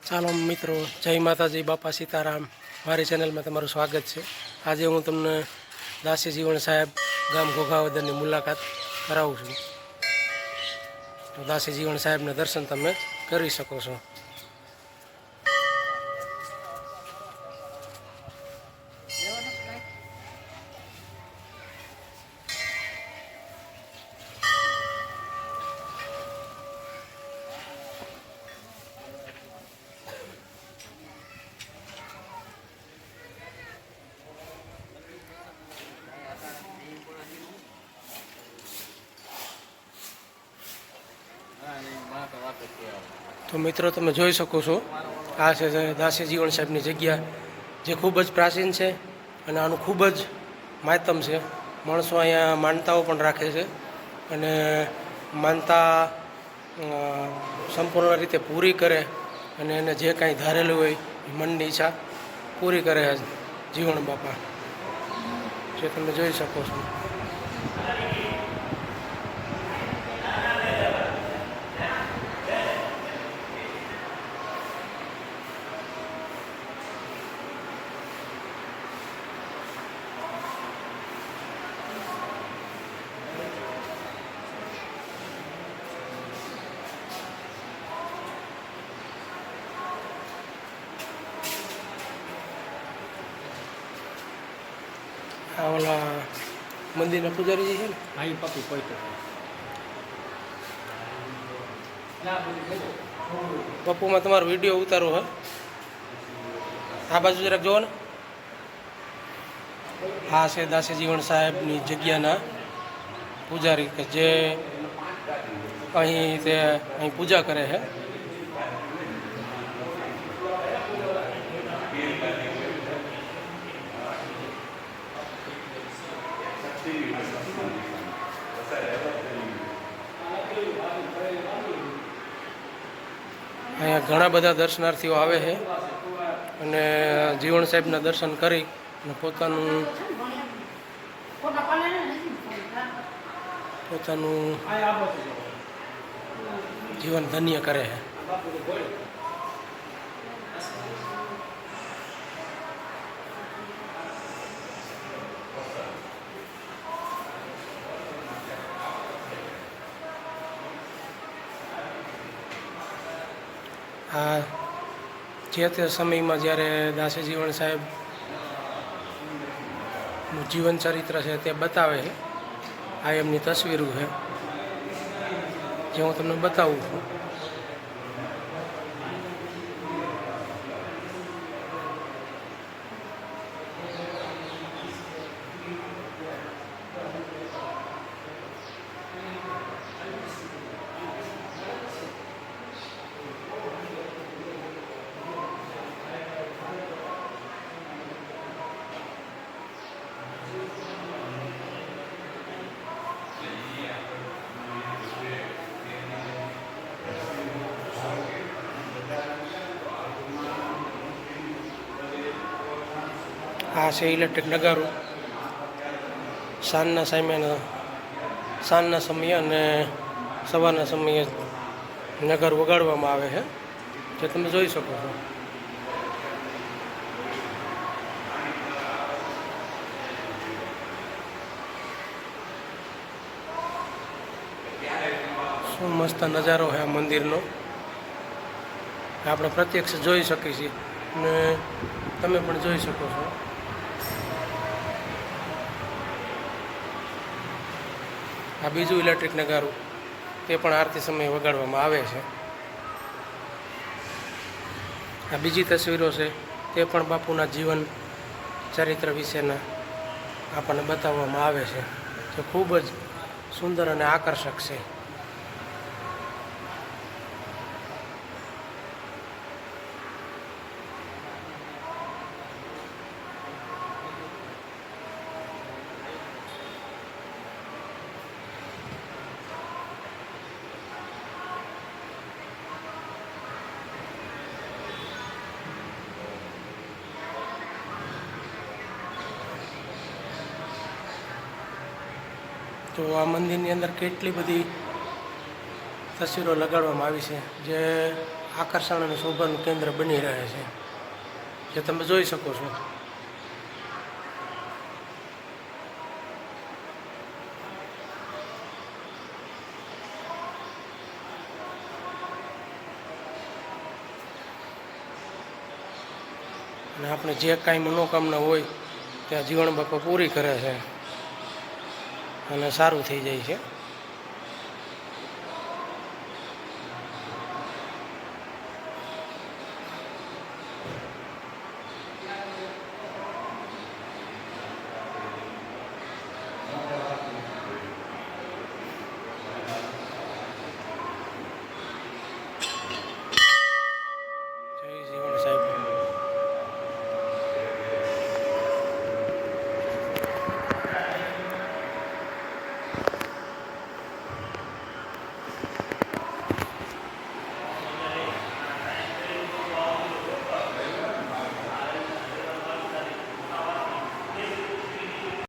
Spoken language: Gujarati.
ચાલો મિત્રો, જય માતાજી, બાપા સીતારામ. મારી ચેનલમાં તમારું સ્વાગત છે. આજે હું તમને દાસી જીવણ સાહેબ ગામ ઘોઘાવદરની મુલાકાત કરાવું છું. તો દાસી જીવણ સાહેબના દર્શન તમે કરી શકો છો. તો મિત્રો, તમે જોઈ શકો છો, આ છે દાસી જીવણ સાહેબની જગ્યા, જે ખૂબ જ પ્રાચીન છે અને આનું ખૂબ જ માતમ છે. માણસો અહીંયા માનતાઓ પણ રાખે છે અને માનતા સંપૂર્ણ રીતે પૂરી કરે અને એને જે કાંઈ ધારેલું હોય એ મનની ઈચ્છા પૂરી કરે છે જીવણ બાપા, જે તમે જોઈ શકો છો. આ ઓલા મંદિરના પૂજારી છે ને, હા, એ પપ્પી પોઈતો પપ્પુમાં તમારો વિડીયો ઉતારો હે. આ બાજુ જરાક જુઓ ને. આ છે દાસી જીવણ સાહેબની જગ્યાના પૂજારી કે જે અહીં પૂજા કરે છે. અહીંયા ઘણા બધા દર્શનાર્થીઓ આવે છે અને જીવણ સાહેબના દર્શન કરી અને પોતાનું જીવન ધન્ય કરે છે. આ જે તે સમયમાં જ્યારે દાસી જીવણ સાહેબનું જીવન ચરિત્ર છે તે બતાવે છે. આ એમની તસવીરો છે જે હું તમને બતાવું છું. આ છે ઇલેક્ટ્રિક નગારું. સાંજના સમયે અને સવારના સમયે નગર વગાડવામાં આવે છે, જે તમે જોઈ શકો છો. શું મસ્ત નજારો છે આ મંદિરનો, આપણે પ્રત્યક્ષ જોઈ શકીએ છીએ અને તમે પણ જોઈ શકો છો. આ બીજું ઇલેક્ટ્રિક નગારું, તે પણ આરતી સમયે વગાડવામાં આવે છે. આ બીજી તસવીરો છે, તે પણ બાપુના જીવન ચરિત્ર વિશેના આપણને બતાવવામાં આવે છે, જે ખૂબ જ સુંદર અને આકર્ષક છે. તો આ મંદિરની અંદર કેટલી બધી તસવીરો લગાડવામાં આવી છે, જે આકર્ષણ અને શોભાનું કેન્દ્ર બની રહે છે, જે તમે જોઈ શકો છો. અને આપણે જે કાંઈ મનોકામના હોય ત્યાં જીવણ બાપા પૂરી કરે છે અને સારું થઈ જાય છે.